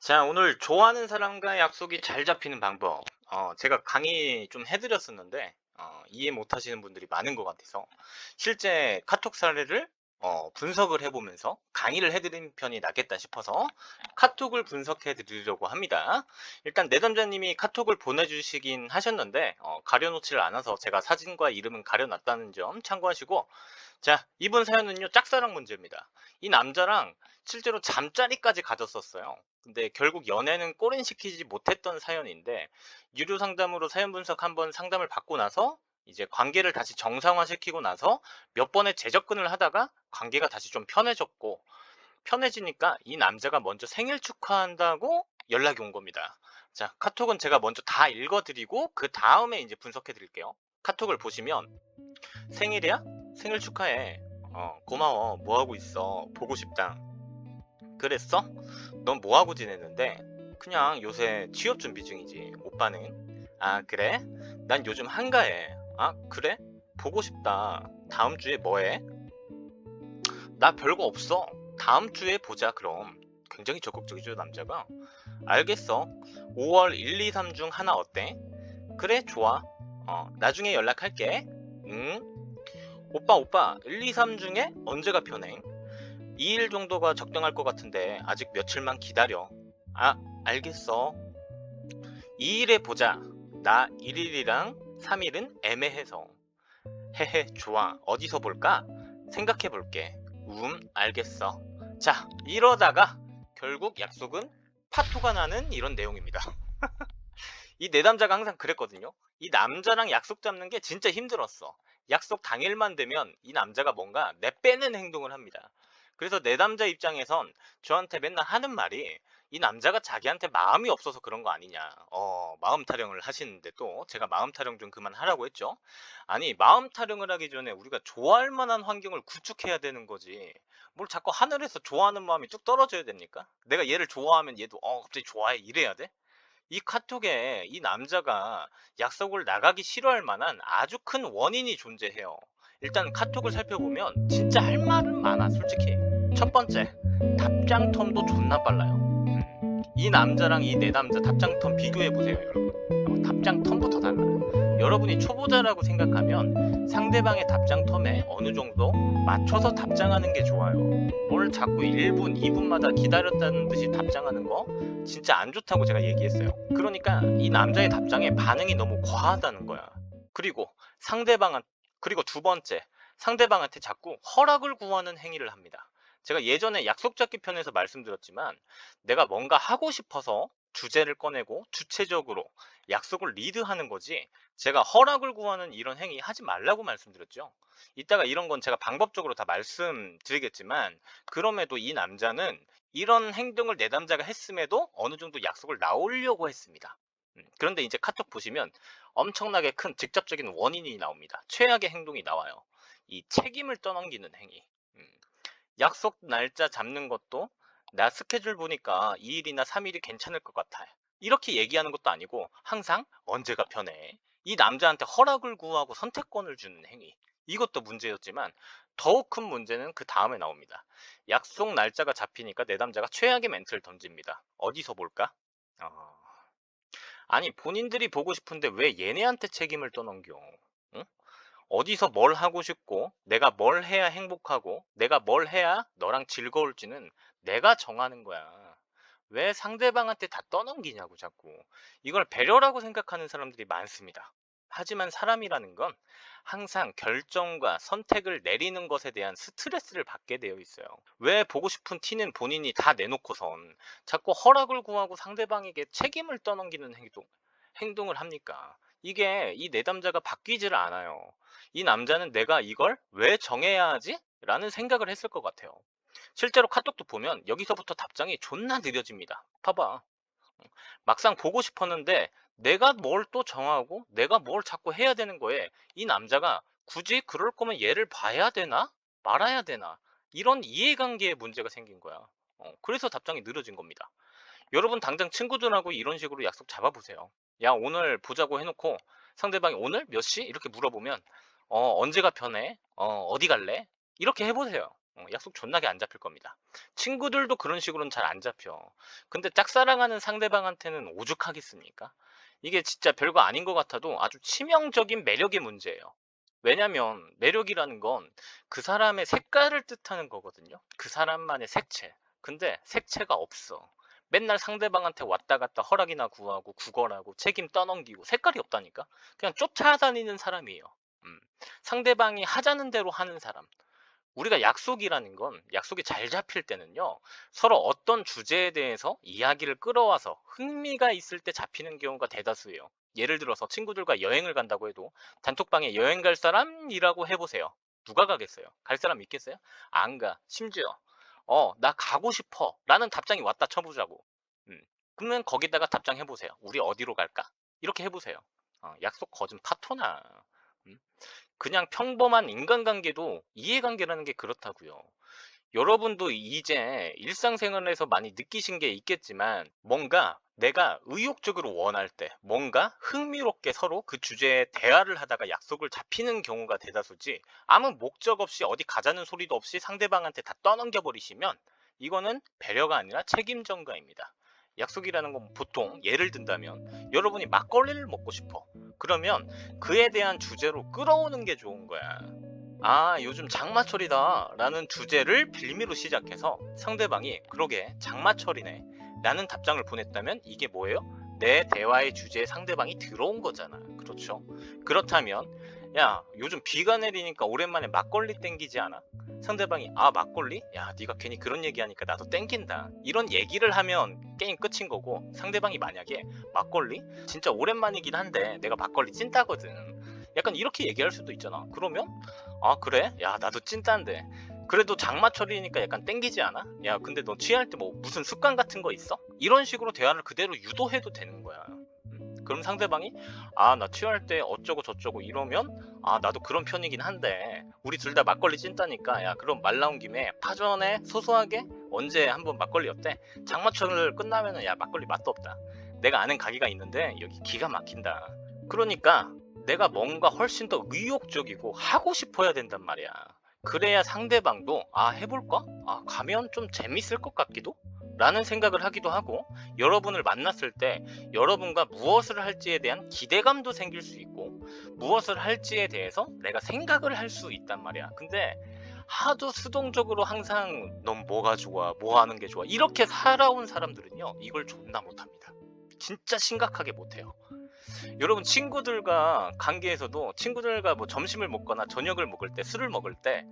자, 오늘 좋아하는 사람과의 약속이 잘 잡히는 방법. 제가 강의 좀 해드렸었는데, 이해 못 하시는 분들이 많은 것 같아서, 실제 카톡 사례를 분석을 해보면서 강의를 해드리는 편이 낫겠다 싶어서 카톡을 분석해 드리려고 합니다. 일단 내담자님이 카톡을 보내주시긴 하셨는데, 가려놓지를 않아서 제가 사진과 이름은 가려놨다는 점 참고하시고, 자, 이번 사연은요, 짝사랑 문제입니다. 이 남자랑 실제로 잠자리까지 가졌었어요. 근데 결국 연애는 꼬린시키지 못했던 사연인데, 유료 상담으로 사연 분석 한번 상담을 받고 나서, 이제 관계를 다시 정상화시키고 나서 몇 번의 재접근을 하다가 관계가 다시 좀 편해졌고, 편해지니까 이 남자가 먼저 생일 축하한다고 연락이 온 겁니다. 자, 카톡은 제가 먼저 다 읽어드리고, 그 다음에 이제 분석해 드릴게요. 카톡을 보시면, 생일이야? 생일 축하해. 고마워. 뭐하고 있어? 보고 싶다. 그랬어? 넌 뭐하고 지냈는데? 그냥 요새 취업 준비 중이지. 오빠는? 아, 그래? 난 요즘 한가해. 아, 그래? 보고 싶다. 다음 주에 뭐해? 나 별거 없어. 다음 주에 보자, 그럼. 굉장히 적극적이죠, 남자가. 알겠어. 5월 1, 2, 3 중 하나 어때? 그래, 좋아. 나중에 연락할게. 응? 오빠, 1, 2, 3 중에 언제가 편해? 2일 정도가 적당할 것 같은데 아직 며칠만 기다려. 아, 알겠어. 2일에 보자. 나 1일이랑 3일은 애매해서. 헤헤, 좋아. 어디서 볼까? 생각해 볼게. 알겠어. 자, 이러다가 결국 약속은 파토가 나는 이런 내용입니다. 이 내담자가 항상 그랬거든요. 이 남자랑 약속 잡는 게 진짜 힘들었어. 약속 당일만 되면 이 남자가 뭔가 내빼는 행동을 합니다. 그래서 내담자 입장에선 저한테 맨날 하는 말이, 이 남자가 자기한테 마음이 없어서 그런 거 아니냐. 마음 타령을 하시는데, 또 제가 마음 타령 좀 그만하라고 했죠. 아니, 마음 타령을 하기 전에 우리가 좋아할 만한 환경을 구축해야 되는 거지. 뭘 자꾸 하늘에서 좋아하는 마음이 쭉 떨어져야 됩니까? 내가 얘를 좋아하면 얘도 갑자기 좋아해 이래야 돼? 이 카톡에 이 남자가 약속을 나가기 싫어할 만한 아주 큰 원인이 존재해요. 일단 카톡을 살펴보면 진짜 할 말은 많아, 솔직히. 첫 번째, 답장 텀도 존나 빨라요. 이 남자랑 이 내 남자 답장 텀 비교해보세요, 여러분. 답장 텀부터 달라요. 여러분이 초보자라고 생각하면 상대방의 답장 텀에 어느 정도 맞춰서 답장하는 게 좋아요. 뭘 자꾸 1분, 2분마다 기다렸다는 듯이 답장하는 거 진짜 안 좋다고 제가 얘기했어요. 그러니까 이 남자의 답장에 반응이 너무 과하다는 거야. 그리고 상대방한 그리고 두 번째, 상대방한테 자꾸 허락을 구하는 행위를 합니다. 제가 예전에 약속 잡기 편에서 말씀드렸지만, 내가 뭔가 하고 싶어서 주제를 꺼내고 주체적으로 약속을 리드하는 거지, 제가 허락을 구하는 이런 행위 하지 말라고 말씀드렸죠. 이따가 이런 건 제가 방법적으로 다 말씀드리겠지만, 그럼에도 이 남자는 이런 행동을 내 남자가 했음에도 어느 정도 약속을 나오려고 했습니다. 그런데 이제 카톡 보시면 엄청나게 큰 직접적인 원인이 나옵니다. 최악의 행동이 나와요. 이 책임을 떠넘기는 행위. 음, 약속 날짜 잡는 것도, 나 스케줄 보니까 2일이나 3일이 괜찮을 것 같아, 이렇게 얘기하는 것도 아니고 항상 언제가 편해. 이 남자한테 허락을 구하고 선택권을 주는 행위. 이것도 문제였지만, 더욱 큰 문제는 그 다음에 나옵니다. 약속 날짜가 잡히니까 내 남자가 최악의 멘트를 던집니다. 어디서 볼까? 어, 아니, 본인들이 보고 싶은데 왜 얘네한테 책임을 떠넘겨? 응? 어디서 뭘 하고 싶고, 내가 뭘 해야 행복하고, 내가 뭘 해야 너랑 즐거울지는 내가 정하는 거야. 왜 상대방한테 다 떠넘기냐고, 자꾸. 이걸 배려라고 생각하는 사람들이 많습니다. 하지만 사람이라는 건 항상 결정과 선택을 내리는 것에 대한 스트레스를 받게 되어 있어요. 왜 보고 싶은 티는 본인이 다 내놓고선 자꾸 허락을 구하고 상대방에게 책임을 떠넘기는 행동을 합니까? 이게 이 내담자가 바뀌지를 않아요. 이 남자는 내가 이걸 왜 정해야 하지? 라는 생각을 했을 것 같아요. 실제로 카톡도 보면 여기서부터 답장이 존나 느려집니다. 봐봐. 막상 보고 싶었는데 내가 뭘 또 정하고 내가 뭘 자꾸 해야 되는 거에, 이 남자가 굳이 그럴 거면 얘를 봐야 되나? 말아야 되나? 이런 이해관계에 문제가 생긴 거야. 그래서 답장이 느려진 겁니다. 여러분 당장 친구들하고 이런 식으로 약속 잡아보세요. 야, 오늘 보자고 해놓고 상대방이 오늘 몇 시? 이렇게 물어보면, 언제가 편해? 어디 갈래? 이렇게 해보세요. 약속 존나게 안 잡힐 겁니다. 친구들도 그런 식으로는 잘 안 잡혀. 근데 짝사랑하는 상대방한테는 오죽하겠습니까? 이게 진짜 별거 아닌 것 같아도 아주 치명적인 매력의 문제예요. 왜냐면 매력이라는 건 그 사람의 색깔을 뜻하는 거거든요. 그 사람만의 색채. 근데 색채가 없어. 맨날 상대방한테 왔다 갔다 허락이나 구하고 구걸하고 책임 떠넘기고 색깔이 없다니까? 그냥 쫓아다니는 사람이에요. 음. 상대방이 하자는 대로 하는 사람. 우리가 약속이라는 건 약속이 잘 잡힐 때는요, 서로 어떤 주제에 대해서 이야기를 끌어와서 흥미가 있을 때 잡히는 경우가 대다수예요. 예를 들어서 친구들과 여행을 간다고 해도 단톡방에 여행 갈 사람이라고 해보세요. 누가 가겠어요? 갈 사람 있겠어요? 안 가. 심지어 나 가고 싶어 라는 답장이 왔다 쳐보자고. 그러면 거기다가 답장해보세요. 우리 어디로 갈까? 이렇게 해보세요. 약속 거진 파토나. 음? 그냥 평범한 인간관계도 이해관계라는 게 그렇다고요. 여러분도 이제 일상생활에서 많이 느끼신 게 있겠지만 뭔가 내가 의욕적으로 원할 때 뭔가 흥미롭게 서로 그 주제에 대화를 하다가 약속을 잡히는 경우가 대다수지, 아무 목적 없이 어디 가자는 소리도 없이 상대방한테 다 떠넘겨 버리시면 이거는 배려가 아니라 책임 전가입니다. 약속이라는 건 보통 예를 든다면 여러분이 막걸리를 먹고 싶어. 그러면 그에 대한 주제로 끌어오는 게 좋은 거야. 아, 요즘 장마철이다 라는 주제를 빌미로 시작해서 상대방이 그러게 장마철이네 라는 답장을 보냈다면 이게 뭐예요? 내 대화의 주제에 상대방이 들어온 거잖아. 그렇죠? 그렇다면 야, 요즘 비가 내리니까 오랜만에 막걸리 땡기지 않아? 상대방이 아, 막걸리? 야, 네가 괜히 그런 얘기하니까 나도 땡긴다. 이런 얘기를 하면 게임 끝인 거고, 상대방이 만약에 막걸리? 진짜 오랜만이긴 한데 내가 막걸리 찐따거든. 약간 이렇게 얘기할 수도 있잖아. 그러면 아, 그래? 야, 나도 찐따인데 그래도 장마철이니까 약간 땡기지 않아? 야, 근데 너 취할 때 뭐 무슨 습관 같은 거 있어? 이런 식으로 대화를 그대로 유도해도 되는 거야. 그럼 상대방이 아, 나 취할 때 어쩌고 저쩌고 이러면 아, 나도 그런 편이긴 한데 우리 둘 다 막걸리 찐따니까 야, 그럼 말 나온 김에 파전에 소소하게 언제 한번 막걸리 어때? 장마철 끝나면은 야, 막걸리 맛도 없다. 내가 아는 가게가 있는데 여기 기가 막힌다. 그러니까 내가 뭔가 훨씬 더 의욕적이고 하고 싶어야 된단 말이야. 그래야 상대방도 아, 해볼까? 아, 가면 좀 재밌을 것 같기도? 라는 생각을 하기도 하고, 여러분을 만났을 때 여러분과 무엇을 할지에 대한 기대감도 생길 수 있고, 무엇을 할지에 대해서 내가 생각을 할 수 있단 말이야. 근데 하도 수동적으로 항상 넌 뭐가 좋아, 뭐 하는 게 좋아 이렇게 살아온 사람들은요, 이걸 존나 못합니다. 진짜 심각하게 못해요. 여러분, 친구들과 관계에서도 친구들과 뭐 점심을 먹거나 저녁을 먹을 때, 술을 먹을 때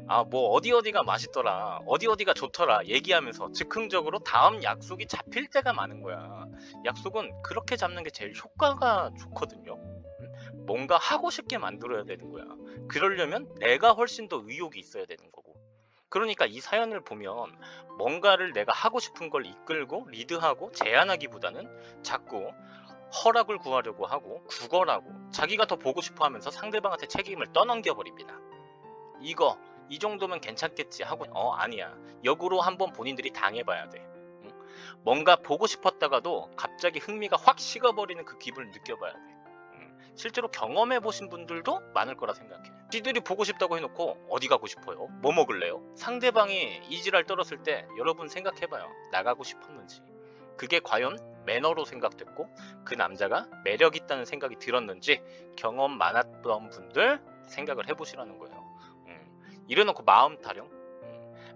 아, 뭐 어디 어디가 맛있더라, 어디 어디가 좋더라 얘기하면서 즉흥적으로 다음 약속이 잡힐 때가 많은 거야. 약속은 그렇게 잡는 게 제일 효과가 좋거든요. 뭔가 하고 싶게 만들어야 되는 거야. 그러려면 내가 훨씬 더 의욕이 있어야 되는 거고. 그러니까 이 사연을 보면 뭔가를 내가 하고 싶은 걸 이끌고 리드하고 제안하기보다는 자꾸 허락을 구하려고 하고 구걸하고 자기가 더 보고 싶어 하면서 상대방한테 책임을 떠넘겨 버립니다. 이거 이 정도면 괜찮겠지 하고 아니야. 역으로 한번 본인들이 당해봐야 돼. 응? 뭔가 보고 싶었다가도 갑자기 흥미가 확 식어버리는 그 기분을 느껴봐야 돼. 실제로 경험해보신 분들도 많을 거라 생각해. 지들이 보고 싶다고 해놓고 어디 가고 싶어요? 뭐 먹을래요? 상대방이 이지랄 떨었을 때 여러분 생각해봐요. 나가고 싶었는지. 그게 과연 매너로 생각됐고 그 남자가 매력 있다는 생각이 들었는지 경험 많았던 분들 생각을 해보시라는 거예요. 이래놓고 마음 타령?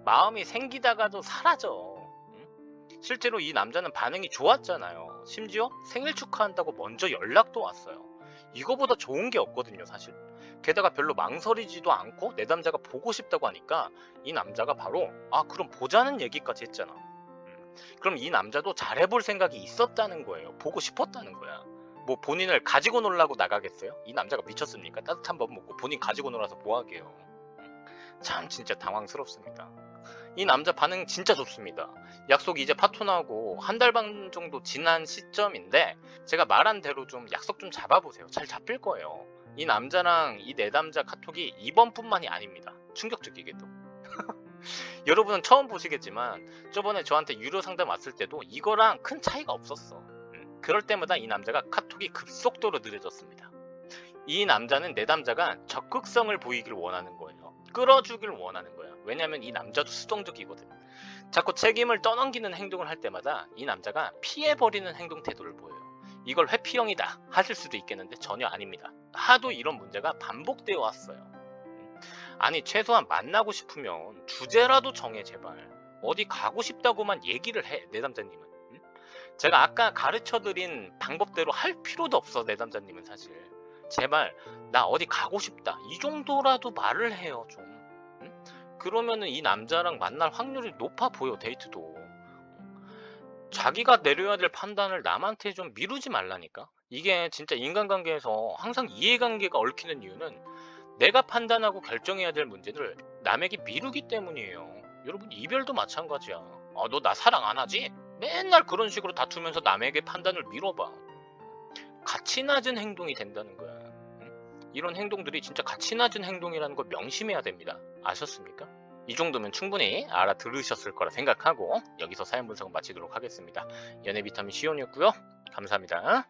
마음이 생기다가도 사라져. 실제로 이 남자는 반응이 좋았잖아요. 심지어 생일 축하한다고 먼저 연락도 왔어요. 이거보다 좋은 게 없거든요, 사실. 게다가 별로 망설이지도 않고 내 남자가 보고 싶다고 하니까 이 남자가 바로 아, 그럼 보자는 얘기까지 했잖아. 그럼 이 남자도 잘해볼 생각이 있었다는 거예요. 보고 싶었다는 거야. 뭐 본인을 가지고 놀라고 나가겠어요? 이 남자가 미쳤습니까? 따뜻한 밥 먹고 본인 가지고 놀아서 뭐하게요. 참 진짜 당황스럽습니다. 이 남자 반응 진짜 좋습니다. 약속 이제 파토나고 한 달 반 정도 지난 시점인데 제가 말한 대로 좀 약속 좀 잡아보세요. 잘 잡힐 거예요. 이 남자랑 이 내담자 카톡이 이번뿐만이 아닙니다. 충격적이게도. 여러분은 처음 보시겠지만 저번에 저한테 유료 상담 왔을 때도 이거랑 큰 차이가 없었어. 그럴 때마다 이 남자가 카톡이 급속도로 느려졌습니다. 이 남자는 내담자가 적극성을 보이길 원하는 거예요. 끌어주길 원하는 거야. 왜냐면 이 남자도 수동적이거든. 자꾸 책임을 떠넘기는 행동을 할 때마다 이 남자가 피해버리는 행동 태도를 보여요. 이걸 회피형이다 하실 수도 있겠는데 전혀 아닙니다. 하도 이런 문제가 반복되어 왔어요. 아니 최소한 만나고 싶으면 주제라도 정해 제발. 어디 가고 싶다고만 얘기를 해 내담자님은. 제가 아까 가르쳐드린 방법대로 할 필요도 없어 내담자님은 사실. 제발 나 어디 가고 싶다 이 정도라도 말을 해요 좀. 그러면은 이 남자랑 만날 확률이 높아 보여 데이트도. 자기가 내려야 될 판단을 남한테 좀 미루지 말라니까. 이게 진짜 인간관계에서 항상 이해관계가 얽히는 이유는 내가 판단하고 결정해야 될 문제를 남에게 미루기 때문이에요. 여러분 이별도 마찬가지야. 너 나 사랑 안 하지? 맨날 그런 식으로 다투면서 남에게 판단을 미뤄봐. 가치 낮은 행동이 된다는 거야. 이런 행동들이 진짜 가치 낮은 행동이라는 걸 명심해야 됩니다. 아셨습니까? 이 정도면 충분히 알아들으셨을 거라 생각하고 여기서 사연 분석은 마치도록 하겠습니다. 연애 비타민 시온이었고요. 감사합니다.